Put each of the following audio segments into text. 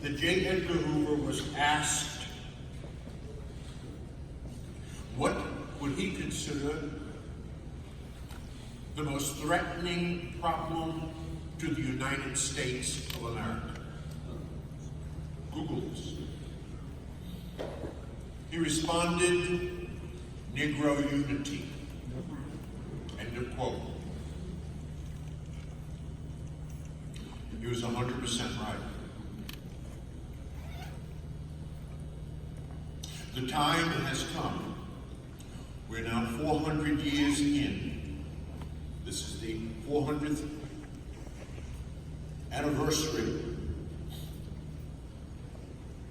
that J. Edgar Hoover was asked what would he consider the most threatening problem to the United States of America. Google this. He responded, Negro unity. End of quote. He was 100% right. The time has come. We're now 400 years in. This is the 400th anniversary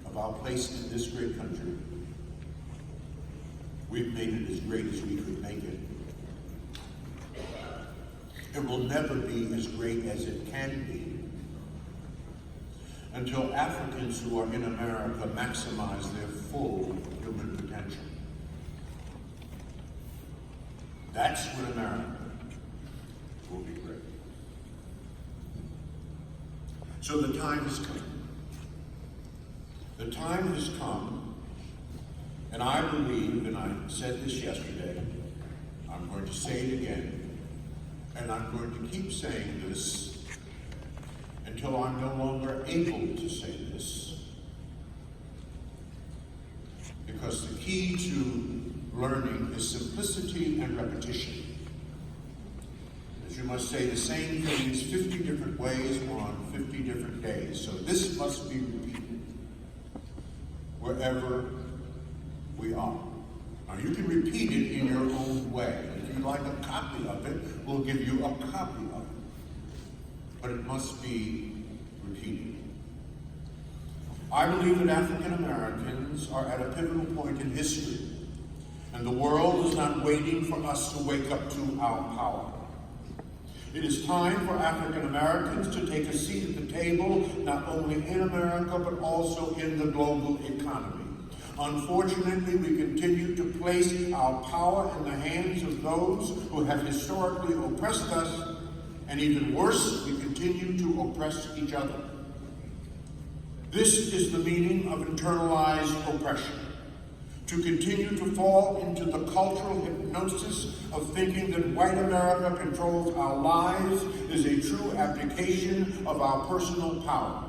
of our place in this great country. We've made it as great as we could make it. It will never be as great as it can be until Africans who are in America maximize their full human potential. That's when America will be great. So the time has come. The time has come, and I believe, and I said this yesterday, I'm going to say it again, and I'm going to keep saying this until I'm no longer able to say this. Because the key to learning is simplicity and repetition. As you must say the same things 50 different ways on 50 different days. So this must be repeated wherever we are. Now you can repeat it in your own way. If you'd like a copy of it, we'll give you a copy of it. But it must be repeated. I believe that African Americans are at a pivotal point in history, and the world is not waiting for us to wake up to our power. It is time for African Americans to take a seat at the table, not only in America, but also in the global economy. Unfortunately, we continue to place our power in the hands of those who have historically oppressed us, and even worse, we continue to oppress each other. This is the meaning of internalized oppression. To continue to fall into the cultural hypnosis of thinking that white America controls our lives is a true abdication of our personal power.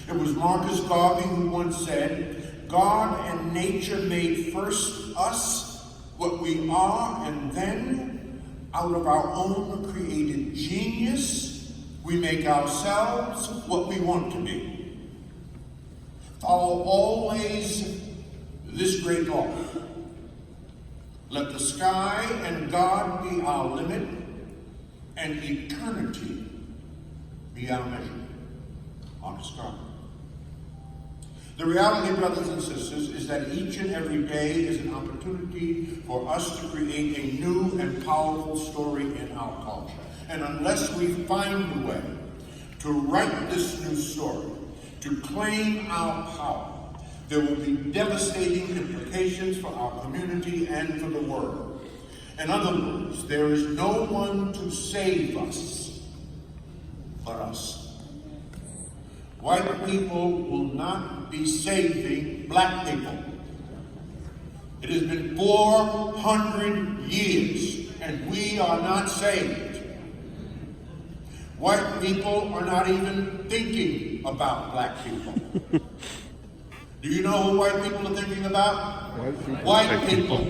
It was Marcus Garvey who once said, God and nature made first us, what we are, and then, out of our own created genius, we make ourselves what we want to be. Follow always this great law. Let the sky and God be our limit, and eternity be our measure. Marcus Garvey. The reality, brothers and sisters, is that each and every day is an opportunity for us to create a new and powerful story in our culture. And unless we find a way to write this new story, to claim our power, there will be devastating implications for our community and for the world. In other words, there is no one to save us but us. White people will not be saving black people. It has been 400 years, and we are not saved. White people are not even thinking about black people. Do you know who white people are thinking about? White people.